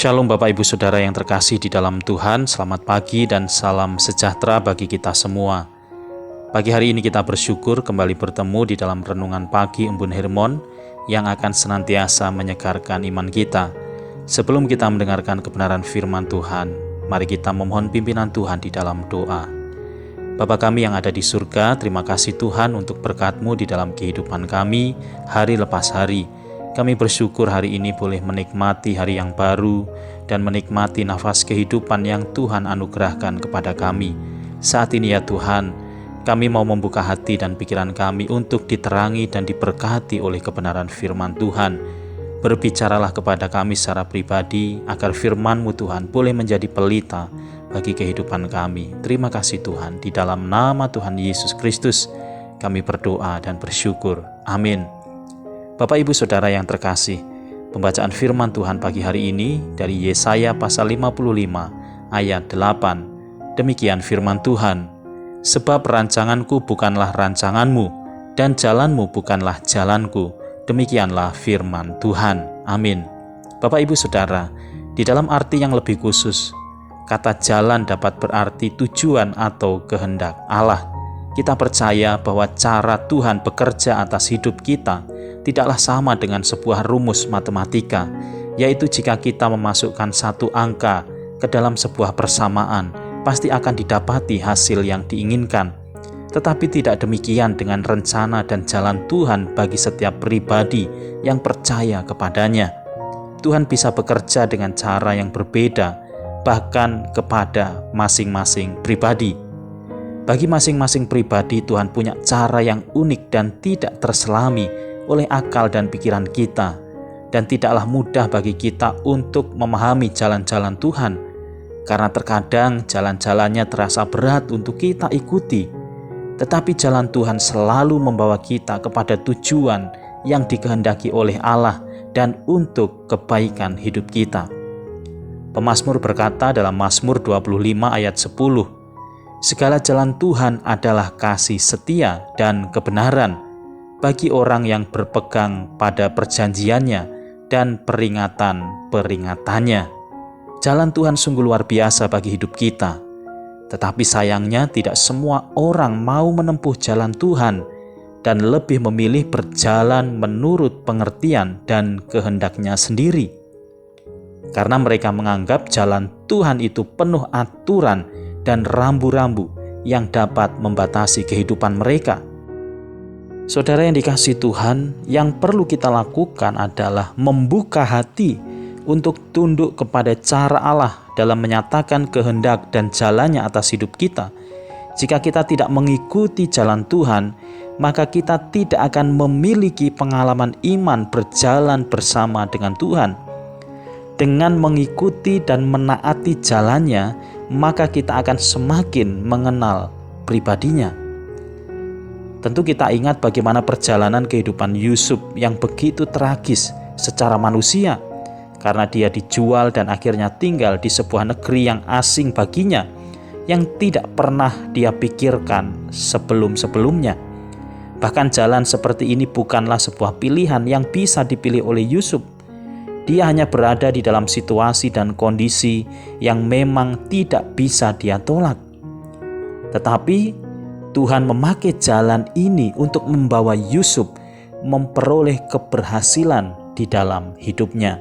Shalom Bapak Ibu Saudara yang terkasih di dalam Tuhan, selamat pagi dan salam sejahtera bagi kita semua. Pagi hari ini kita bersyukur kembali bertemu di dalam renungan pagi Embun Hermon yang akan senantiasa menyegarkan iman kita. Sebelum kita mendengarkan kebenaran firman Tuhan, mari kita memohon pimpinan Tuhan di dalam doa. Bapa kami yang ada di surga, terima kasih Tuhan untuk berkat-Mu di dalam kehidupan kami, hari lepas hari. Kami bersyukur hari ini boleh menikmati hari yang baru dan menikmati nafas kehidupan yang Tuhan anugerahkan kepada kami. Saat ini ya Tuhan, kami mau membuka hati dan pikiran kami untuk diterangi dan diberkati oleh kebenaran firman Tuhan. Berbicaralah kepada kami secara pribadi agar firman-Mu Tuhan boleh menjadi pelita bagi kehidupan kami. Terima kasih Tuhan, di dalam nama Tuhan Yesus Kristus kami berdoa dan bersyukur. Amin. Bapak Ibu Saudara yang terkasih, pembacaan firman Tuhan pagi hari ini dari Yesaya pasal 55 ayat 8. Demikian firman Tuhan, sebab rancanganku bukanlah rancanganmu dan jalanmu bukanlah jalanku. Demikianlah firman Tuhan. Amin. Bapak Ibu Saudara, di dalam arti yang lebih khusus, kata jalan dapat berarti tujuan atau kehendak Allah. Kita percaya bahwa cara Tuhan bekerja atas hidup kita tidaklah sama dengan sebuah rumus matematika, yaitu jika kita memasukkan satu angka ke dalam sebuah persamaan, pasti akan didapati hasil yang diinginkan. Tetapi tidak demikian dengan rencana dan jalan Tuhan bagi setiap pribadi yang percaya kepadanya. Tuhan bisa bekerja dengan cara yang berbeda, bahkan kepada masing-masing pribadi. Bagi masing-masing pribadi, Tuhan punya cara yang unik dan tidak terselami oleh akal dan pikiran kita, dan tidaklah mudah bagi kita untuk memahami jalan-jalan Tuhan, karena terkadang jalan-jalannya terasa berat untuk kita ikuti. Tetapi jalan Tuhan selalu membawa kita kepada tujuan yang dikehendaki oleh Allah dan untuk kebaikan hidup kita. Pemazmur berkata dalam Mazmur 25 ayat 10, segala jalan Tuhan adalah kasih setia dan kebenaran bagi orang yang berpegang pada perjanjiannya dan peringatan-peringatannya. Jalan Tuhan sungguh luar biasa bagi hidup kita. Tetapi sayangnya tidak semua orang mau menempuh jalan Tuhan dan lebih memilih berjalan menurut pengertian dan kehendaknya sendiri. Karena mereka menganggap jalan Tuhan itu penuh aturan dan rambu-rambu yang dapat membatasi kehidupan mereka. Saudara yang dikasihi Tuhan, yang perlu kita lakukan adalah membuka hati untuk tunduk kepada cara Allah dalam menyatakan kehendak dan jalannya atas hidup kita. Jika kita tidak mengikuti jalan Tuhan, maka kita tidak akan memiliki pengalaman iman berjalan bersama dengan Tuhan. Dengan mengikuti dan menaati jalannya, maka kita akan semakin mengenal pribadinya. Tentu kita ingat bagaimana perjalanan kehidupan Yusuf yang begitu tragis secara manusia, karena dia dijual dan akhirnya tinggal di sebuah negeri yang asing baginya, yang tidak pernah dia pikirkan sebelum-sebelumnya. Bahkan jalan seperti ini bukanlah sebuah pilihan yang bisa dipilih oleh Yusuf. Dia hanya berada di dalam situasi dan kondisi yang memang tidak bisa dia tolak. Tetapi Tuhan memakai jalan ini untuk membawa Yusuf memperoleh keberhasilan di dalam hidupnya.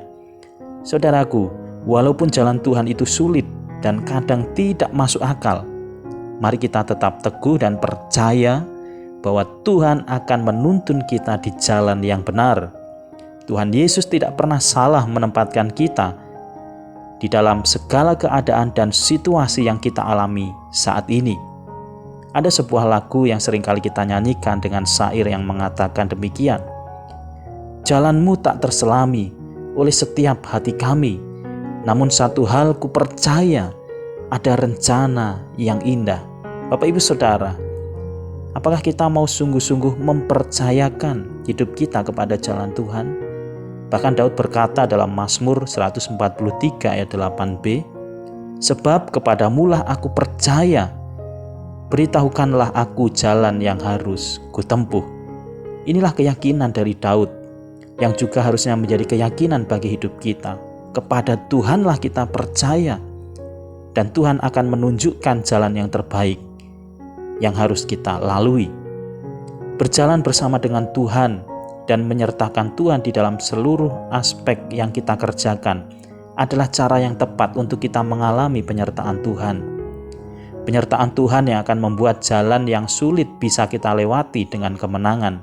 Saudaraku, walaupun jalan Tuhan itu sulit dan kadang tidak masuk akal, mari kita tetap teguh dan percaya bahwa Tuhan akan menuntun kita di jalan yang benar. Tuhan Yesus tidak pernah salah menempatkan kita di dalam segala keadaan dan situasi yang kita alami saat ini. Ada sebuah lagu yang seringkali kita nyanyikan dengan syair yang mengatakan demikian. Jalanmu tak terselami oleh setiap hati kami, namun satu hal ku percaya, ada rencana yang indah. Bapak Ibu Saudara, apakah kita mau sungguh-sungguh mempercayakan hidup kita kepada jalan Tuhan? Bahkan Daud berkata dalam Mazmur 143 ayat 8b, sebab kepadamulah aku percaya, beritahukanlah aku jalan yang harus kutempuh. Inilah keyakinan dari Daud yang juga harusnya menjadi keyakinan bagi hidup kita. kepada Tuhanlah kita percaya, dan Tuhan akan menunjukkan jalan yang terbaik yang harus kita lalui. Berjalan bersama dengan Tuhan dan menyertakan Tuhan di dalam seluruh aspek yang kita kerjakan adalah cara yang tepat untuk kita mengalami penyertaan Tuhan. Penyertaan Tuhan yang akan membuat jalan yang sulit bisa kita lewati dengan kemenangan.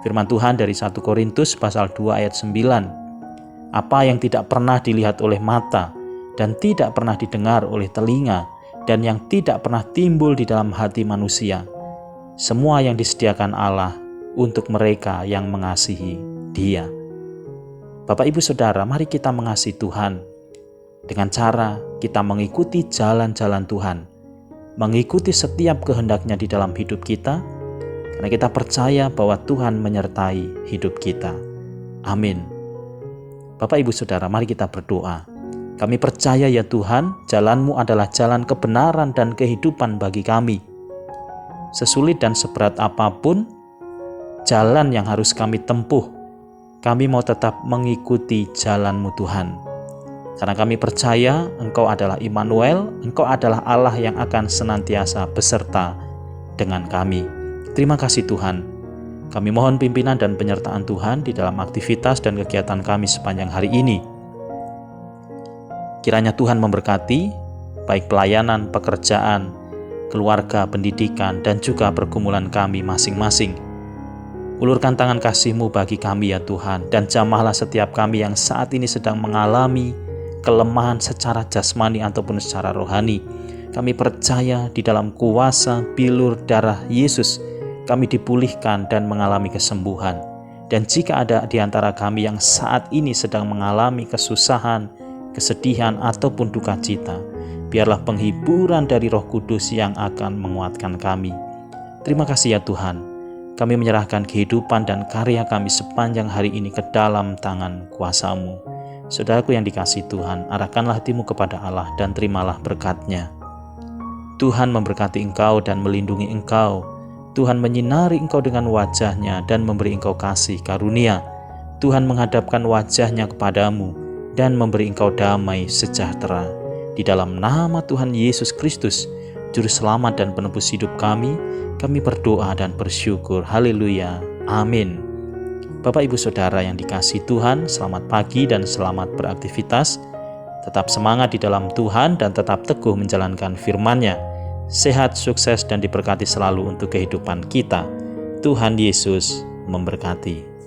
Firman Tuhan dari 1 Korintus pasal 2 ayat 9. Apa yang tidak pernah dilihat oleh mata dan tidak pernah didengar oleh telinga dan yang tidak pernah timbul di dalam hati manusia, semua yang disediakan Allah untuk mereka yang mengasihi Dia. Bapak, Ibu, Saudara, mari kita mengasihi Tuhan dengan cara kita mengikuti jalan-jalan Tuhan, mengikuti setiap kehendak-Nya di dalam hidup kita, karena kita percaya bahwa Tuhan menyertai hidup kita. Amin. Bapak, Ibu, Saudara, mari kita berdoa. Kami percaya ya Tuhan, jalan-Mu adalah jalan kebenaran dan kehidupan bagi kami. Sesulit dan seberat apapun jalan yang harus kami tempuh, kami mau tetap mengikuti jalan-Mu Tuhan. Karena kami percaya Engkau adalah Immanuel, Engkau adalah Allah yang akan senantiasa beserta dengan kami. Terima kasih Tuhan. Kami mohon pimpinan dan penyertaan Tuhan di dalam aktivitas dan kegiatan kami sepanjang hari ini. Kiranya Tuhan memberkati baik pelayanan, pekerjaan, keluarga, pendidikan, dan juga pergumulan kami masing-masing. Ulurkan tangan kasih-Mu bagi kami ya Tuhan, dan jamahlah setiap kami yang saat ini sedang mengalami kelemahan secara jasmani ataupun secara rohani. Kami percaya di dalam kuasa bilur darah Yesus, kami dipulihkan dan mengalami kesembuhan. Dan jika ada di antara kami yang saat ini sedang mengalami kesusahan, kesedihan, ataupun duka cita, biarlah penghiburan dari Roh Kudus yang akan menguatkan kami. Terima kasih ya Tuhan. Kami menyerahkan kehidupan dan karya kami sepanjang hari ini ke dalam tangan kuasa-Mu. Saudaraku yang dikasihi Tuhan, arahkanlah hatimu kepada Allah dan terimalah berkat-Nya. Tuhan memberkati engkau dan melindungi engkau. Tuhan menyinari engkau dengan wajah-Nya dan memberi engkau kasih karunia. Tuhan menghadapkan wajah-Nya kepadamu dan memberi engkau damai sejahtera. Di dalam nama Tuhan Yesus Kristus, Juru Selamat dan Penebus hidup kami berdoa dan bersyukur. Haleluya. Amin. Bapak, Ibu, Saudara yang dikasihi Tuhan, selamat pagi dan selamat beraktivitas. Tetap semangat di dalam Tuhan dan tetap teguh menjalankan firman-Nya. Sehat, sukses, dan diberkati selalu untuk kehidupan kita. Tuhan Yesus memberkati.